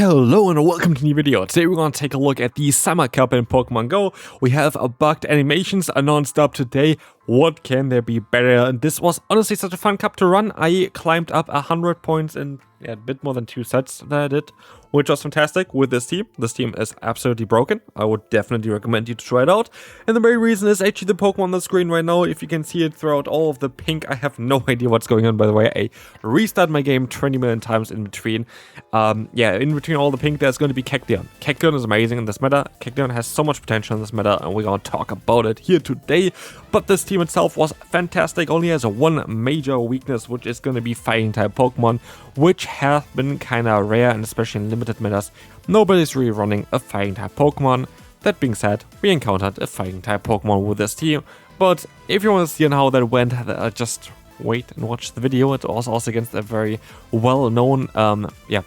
Hello and welcome to a new video. Today we're going to take a look at the Summer Cup in Pokemon GO. We have bugged animations non-stop today. What can there be better? And this was honestly such a fun cup to run. I climbed up 100 points in a bit more than 2 sets that I did, which was fantastic with this team. This team is absolutely broken. I would definitely recommend you to try it out. And the very reason is actually the Pokemon on the screen right now. If you can see it throughout all of the pink, I have no idea what's going on, by the way. I restarted my game 20 million times in between. In between all the pink, there's going to be KECLEON. KECLEON is amazing in this meta. KECLEON has so much potential in this meta, and we're going to talk about it here today. But this team itself was fantastic. Only has one major weakness, which is going to be fighting type Pokemon, which have been kind of rare, and especially in limited metas, nobody's really running a fighting type Pokemon. That being said, we encountered a fighting type Pokemon with this team, but if you want to see how that went, just wait and watch the video. It was also against a very well-known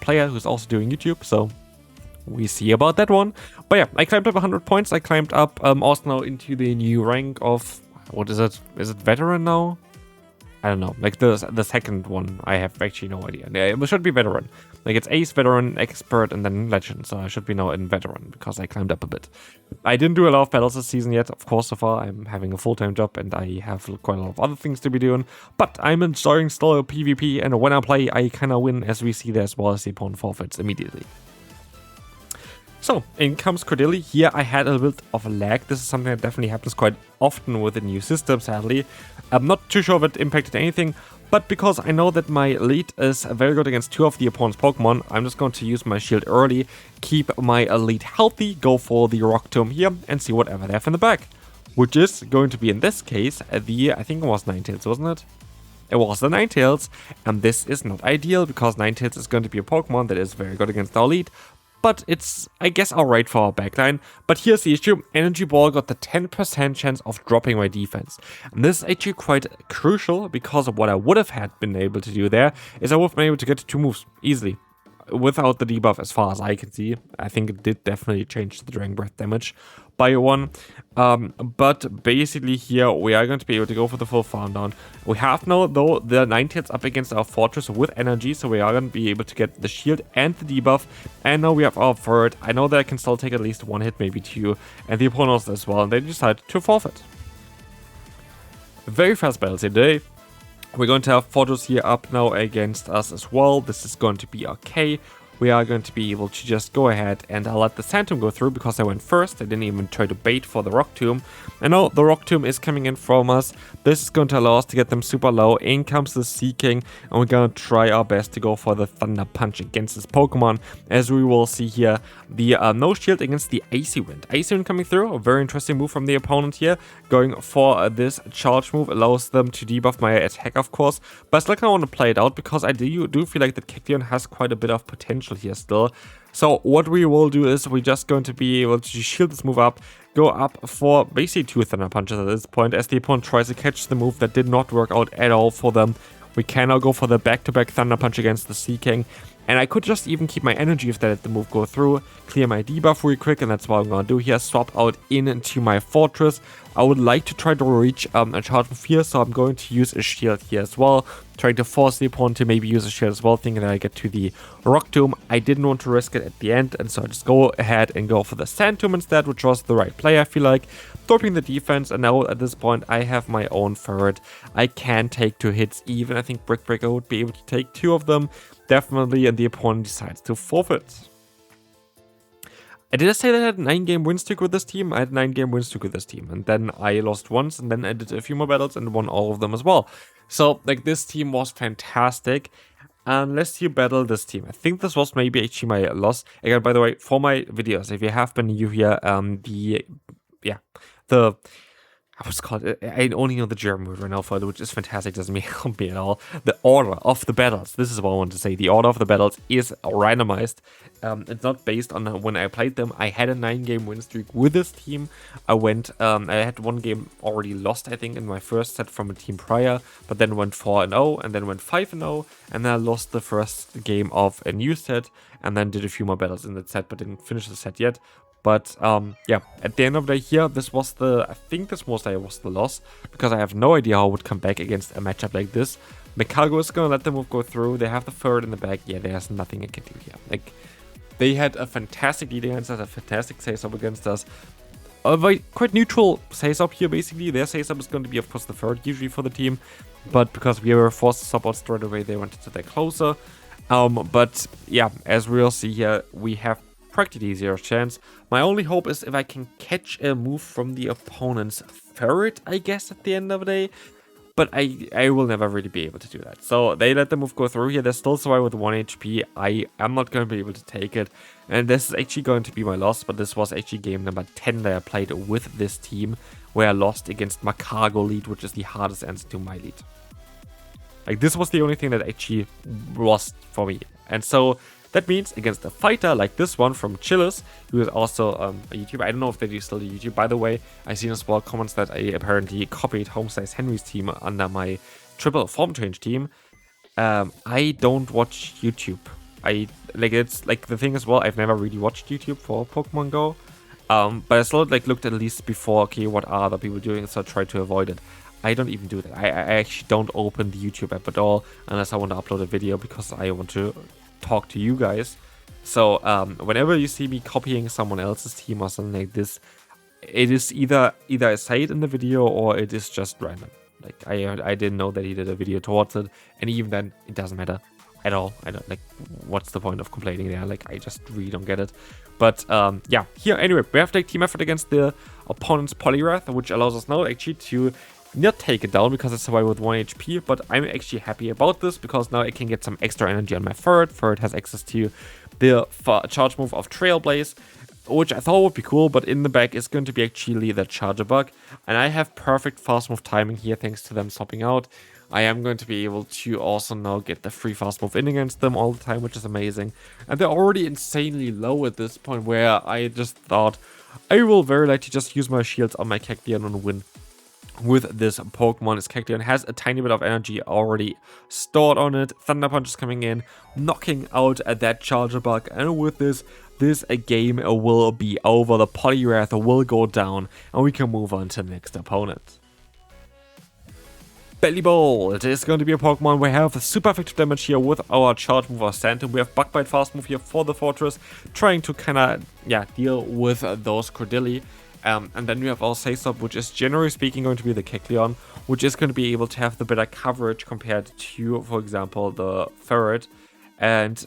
player who's also doing YouTube, so we see about that one. But yeah, I climbed up 100 points. I climbed up also now into the new rank of, what is it? Is it veteran now? I don't know, like the second one, I have actually no idea. Yeah, it should be veteran. Like it's ace, veteran, expert, and then legend. So I should be now in veteran because I climbed up a bit. I didn't do a lot of battles this season yet, of course, so far. I'm having a full-time job and I have quite a lot of other things to be doing. But I'm enjoying still PvP, and when I play, I kind of win, as we see there, as well as the opponent forfeits immediately. So, in comes Cordelia. Here I had a little bit of a lag. This is something that definitely happens quite often with the new system, sadly. I'm not too sure if it impacted anything, but because I know that my lead is very good against 2 of the opponent's Pokemon, I'm just going to use my shield early, keep my lead healthy, go for the Rock Tomb here, and see whatever they have in the back. Which is going to be, in this case, I think it was Ninetales, wasn't it? It was the Ninetales, and this is not ideal, because Ninetales is going to be a Pokemon that is very good against our lead, but it's, I guess, alright for our backline. But here's the issue: Energy Ball got the 10% chance of dropping my defense. And this is actually quite crucial, because of what I would have been able to do there is I would have been able to get 2 moves easily without the debuff, as far as I can see. I think it did definitely change the Dragon Breath damage by 1. But basically here we are going to be able to go for the full farm down. We have now, though, the Ninetales up against our Fortress with energy, so we are going to be able to get the shield and the debuff. And now we have our third. I know that I can still take at least 1 hit, maybe 2, and the opponents as well, and they decide to forfeit. Very fast battles today. We're going to have Fortress here up now against us as well. This is going to be okay. We are going to be able to just go ahead and I'll let the Sand Tomb go through because I went first. I didn't even try to bait for the Rock Tomb. And now the Rock Tomb is coming in from us. This is going to allow us to get them super low. In comes the Seeking, and we're going to try our best to go for the Thunder Punch against this Pokemon. As we will see here, the no shield against the Icy Wind. Icy Wind coming through, a very interesting move from the opponent here. Going for this charge move allows them to debuff my attack, of course. But I still kind of want to play it out because I do feel like that KECLEON has quite a bit of potential here still. So what we will do is we're just going to be able to shield this move up, go up for basically 2 Thunder Punches at this point, as the opponent tries to catch the move that did not work out at all for them. We can now go for the back-to-back Thunder Punch against the Seeking, and I could just even keep my energy if they let the move go through, clear my debuff real quick, and that's what I'm going to do here, swap out into my Fortress. I would like to try to reach a charge move here, so I'm going to use a shield here as well, trying to force the opponent to maybe use a shield as well, thinking that I get to the Rock Tomb. I didn't want to risk it at the end, and so I just go ahead and go for the Sand Tomb instead, which was the right play, I feel like. Dropping the defense, and now at this point I have my own third. I can take 2 hits even. I think Brick Breaker would be able to take 2 of them, definitely, and the opponent decides to forfeit. Did I say that I had a 9-game win streak with this team? I had a 9-game win streak with this team, and then I lost once, and then I did a few more battles and won all of them as well. So, like, this team was fantastic. Unless you battle this team. I think this was maybe actually my loss. Again, by the way, for my videos, if you have been new here, what's called? I only know the German word right now for it, which is fantastic. Doesn't help me at all. The order of the battles. This is what I want to say. The order of the battles is randomized. It's not based on when I played them. I had a 9-game win streak with this team. I had 1 game already lost, I think, in my first set from a team prior, but then went 4-0, and then went 5-0, and then I lost the first game of a new set, and then did a few more battles in that set, but didn't finish the set yet. But at the end of the day here, this was I think this was the loss, because I have no idea how I would come back against a matchup like this. Mekalgo is gonna let the move go through. They have the third in the back. Yeah, there's nothing I can do here. Like, They had a fantastic lead against us, a fantastic face-up against us. A very quite neutral face-up here, basically. Their face-up is going to be, of course, the third usually for the team. But because we were forced to stop out straight away, they wanted to stay closer. But yeah, as we'll see here, we have practically zero chance. My only hope is if I can catch a move from the opponent's ferret, I guess, at the end of the day. But I will never really be able to do that. So they let the move go through here. They're still surviving with 1 HP. I am not going to be able to take it. And this is actually going to be my loss. But this was actually game number 10 that I played with this team, where I lost against Macago lead, which is the hardest answer to my lead. Like, this was the only thing that actually lost for me. And so that means against a fighter like this one from Chillis, who is also a YouTuber. I don't know if they do still do YouTube. By the way, I seen in small comments that I apparently copied Homesize Henry's team under my triple form change team. I don't watch YouTube. It's like the thing as well, I've never really watched YouTube for Pokemon Go. But I still like looked at least before, okay, what are other people doing, so I try to avoid it. I don't even do that. I actually don't open the YouTube app at all unless I want to upload a video because I want to talk to you guys. So whenever you see me copying someone else's team or something like this, it is either I say it in the video or it is just random. Like I didn't know that he did a video towards it, and even then it doesn't matter at all. I don't like, what's the point of complaining there? Like, I just really don't get it. But yeah, here anyway, we have to take team effort against the opponent's Poliwrath, which allows us now actually to not take it down because it's survived with 1 HP, but I'm actually happy about this because now I can get some extra energy on my Ferret. Ferret has access to the charge move of Trailblaze, which I thought would be cool, but in the back is going to be actually the Charger Bug, and I have perfect fast move timing here thanks to them stopping out. I am going to be able to also now get the free fast move in against them all the time, which is amazing. And they're already insanely low at this point, where I just thought I will very likely just use my shields on my KECLEON and win with this Pokemon. This KECLEON has a tiny bit of energy already stored on it. Thunder Punch is coming in, knocking out that Charger Bug, and with this game will be over. The Poliwrath will go down, and we can move on to the next opponent. Bellibolt is going to be a Pokemon. We have super effective damage here with our charge move of Sand, and we have Bug Bite fast move here for the Fortress, trying to kind of deal with those Cordilli. And then we have our Say-Stop, which is generally speaking going to be the KECLEON, which is going to be able to have the better coverage compared to, for example, the Ferret. And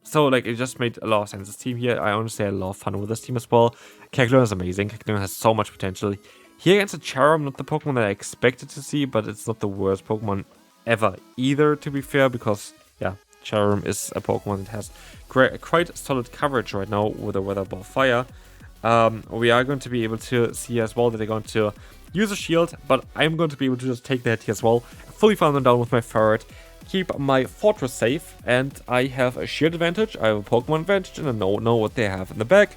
so like it just made a lot of sense. This team here, I honestly had a lot of fun with this team as well. KECLEON is amazing. KECLEON has so much potential. Here against a Charum, not the Pokemon that I expected to see, but it's not the worst Pokemon ever either, to be fair, because yeah, Charum is a Pokemon that has quite solid coverage right now with a Weather Ball Fire. We are going to be able to see as well that they're going to use a shield, but I'm going to be able to just take that here as well, fully farm them down with my Ferret, keep my Fortress safe, and I have a shield advantage, I have a Pokemon advantage, and I know what they have in the back.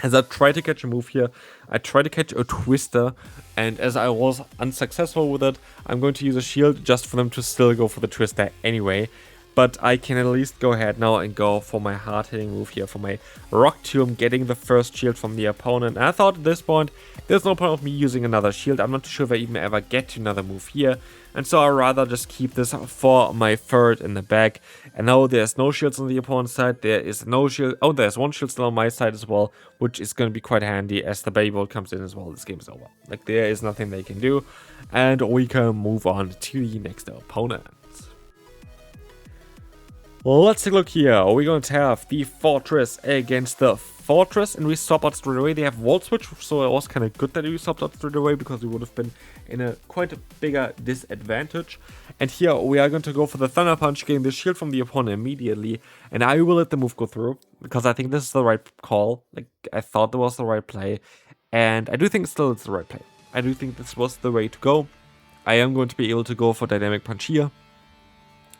As I try to catch a move here, I try to catch a Twister, and as I was unsuccessful with it, I'm going to use a shield just for them to still go for the Twister anyway. But I can at least go ahead now and go for my hard-hitting move here, for my Rock Tomb, getting the first shield from the opponent. And I thought at this point, there's no point of me using another shield. I'm not sure if I even ever get to another move here. And so I'd rather just keep this for my Ferret in the back. And now there's no shields on the opponent's side. There is no shield. Oh, there's one shield still on my side as well, which is going to be quite handy as the Bellibolt comes in as well. This game is over. Like, there is nothing they can do. And we can move on to the next opponent. Well, let's take a look here. We're going to have the Fortress against the Fortress, and we swap out straight away. They have Volt Switch, so it was kind of good that we swapped out straight away because we would have been in a quite a bigger disadvantage. And here we are going to go for the Thunder Punch, getting the shield from the opponent immediately, and I will let the move go through because I think this is the right call. Like, I thought that was the right play, and I do think still it's the right play. I do think this was the way to go. I am going to be able to go for Dynamic Punch here.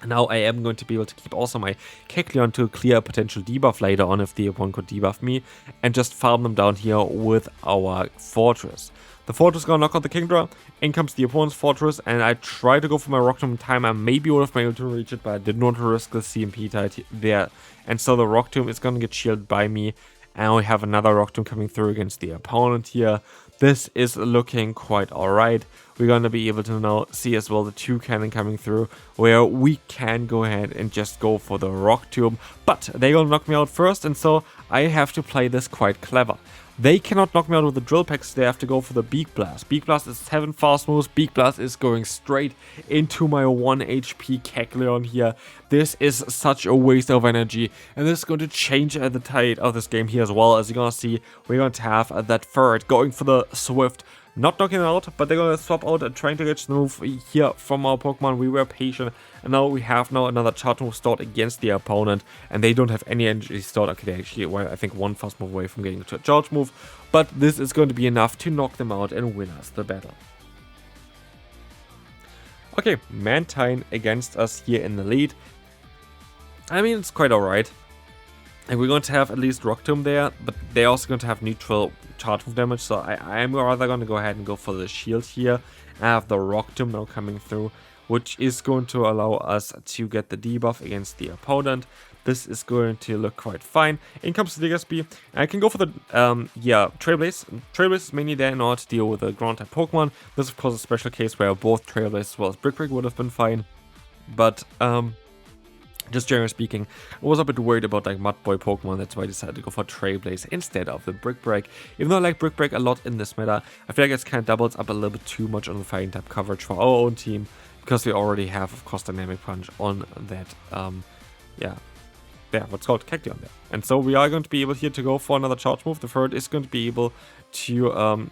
Now I am going to be able to keep also my KECLEON to clear a potential debuff later on if the opponent could debuff me, and just farm them down here with our Fortress. The Fortress gonna knock out the Kingdra, in comes the opponent's Fortress, and I try to go for my Rock Tomb in time. I maybe would have been able to reach it, but I did not risk the CMP tide there, and so the Rock Tomb is gonna get shielded by me, And we have another Rock Tomb coming through against the opponent here. This is looking quite alright. We're going to be able to now see as well the 2 cannon coming through, where we can go ahead and just go for the Rock Tomb. But they're going to knock me out first, and so I have to play this quite clever. They cannot knock me out with the drill packs, they have to go for the Beak Blast. Beak Blast is 7 fast moves, Beak Blast is going straight into my 1 HP KECLEON here. This is such a waste of energy, and this is going to change the tide of this game here as well. As you're going to see, we're going to have that Ferret going for the Swift. Not knocking it out, but they're going to swap out and trying to get the move here from our Pokemon. We were patient, and now we have another charge move stored against the opponent, and they don't have any energy stored. Okay, they actually were, I think, 1 fast move away from getting to a charge move, but this is going to be enough to knock them out and win us the battle. Okay, Mantine against us here in the lead. I mean, it's quite alright. And we're going to have at least Rock Tomb there, but they're also going to have neutral charge move damage, so I am rather going to go ahead and go for the shield here. I have the Rock Tomb now coming through, which is going to allow us to get the debuff against the opponent. This is going to look quite fine. In comes the Diggersby. I can go for the Trailblaze. Trailblaze is mainly there in order to deal with the ground type Pokemon. This is of course a special case where both Trailblaze as well as Brick Break would have been fine. But just generally speaking, I was a bit worried about like Mud Boy Pokemon, that's why I decided to go for Trailblaze instead of the Brick Break. Even though I like Brick Break a lot in this meta, I feel like it's kind of doubles up a little bit too much on the fighting type coverage for our own team, because we already have, of course, Dynamic Punch on that, what's called KECLEON there. And so we are going to be able here to go for another charge move. The third is going to be able to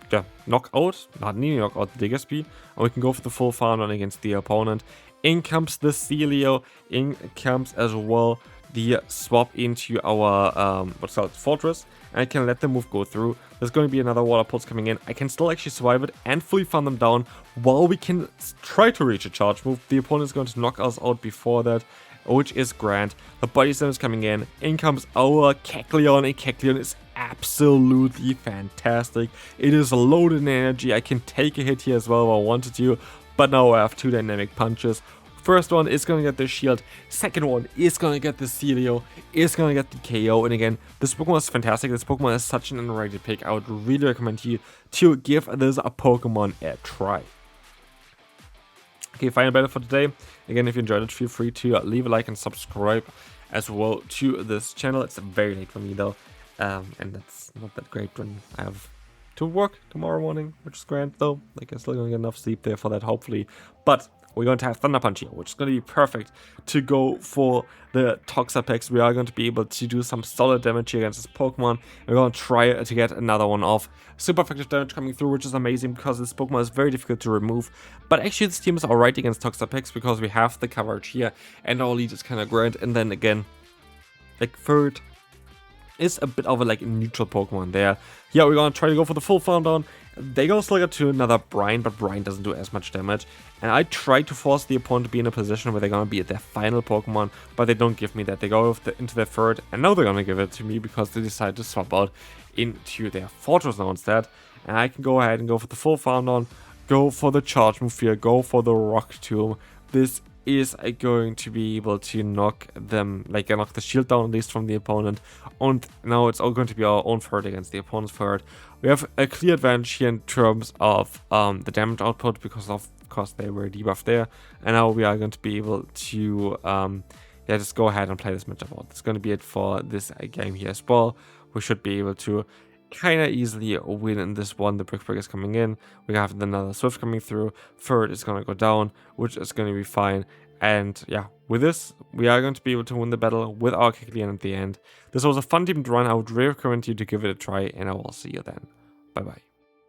knock out, not nearly knock out the Diggersby, and we can go for the full farm on against the opponent. In comes the Celio, in comes as well the swap into our what's called Fortress, and I can let the move go through. There's going to be another Water Pulse coming in. I can still actually survive it and fully farm them down while we can try to reach a charge move. The opponent is going to knock us out before that, which is grand. The Body Slam is coming in. In comes our KECLEON, and KECLEON is absolutely fantastic. It is loaded in energy. I can take a hit here as well if I wanted to, but now I have 2 Dynamic Punches. First one is going to get the shield, second one is going to get the Celio, is going to get the KO, and again, this Pokemon is fantastic. This Pokemon is such an underrated pick. I would really recommend you to give this a Pokemon a try. Okay, final battle for today. Again, if you enjoyed it, feel free to leave a like and subscribe as well to this channel. It's very late for me though, and that's not that great when I have to work tomorrow morning, which is grand though. Like, I'm still gonna get enough sleep there for that, hopefully. But we're going to have Thunder Punch here, which is going to be perfect to go for the Toxapex. We are going to be able to do some solid damage here against this Pokemon. We're going to try to get another one off. Super effective damage coming through, which is amazing because this Pokemon is very difficult to remove. But actually, this team is alright against Toxapex because we have the coverage here, and our lead is kind of grand. And then again, like third is a bit of a like neutral Pokemon there. Yeah, we're gonna try to go for the full farm down. They're gonna still get to another Brine, but Brine doesn't do as much damage. And I try to force the opponent to be in a position where they're gonna be at their final Pokemon, but they don't give me that. They go into their third, and now they're gonna give it to me because they decide to swap out into their Fortress now instead. And I can go ahead and go for the full farm down, go for the charge move here, go for the Rock Tomb. This is going to be able to knock them, like knock the shield down at least from the opponent. And now it's all going to be our own third against the opponent's third. We have a clear advantage here in terms of the damage output because of course they were debuffed there. And now we are going to be able to just go ahead and play this matchup out. That's going to be it for this game here as well. We should be able to kind of easily win in this one. The Brick Break is coming in. We have another Swift coming through. Third is going to go down, which is going to be fine. And yeah, with this, we are going to be able to win the battle with our KECLEON at the end. This was a fun team to run. I would really recommend you to give it a try, and I will see you then. Bye bye.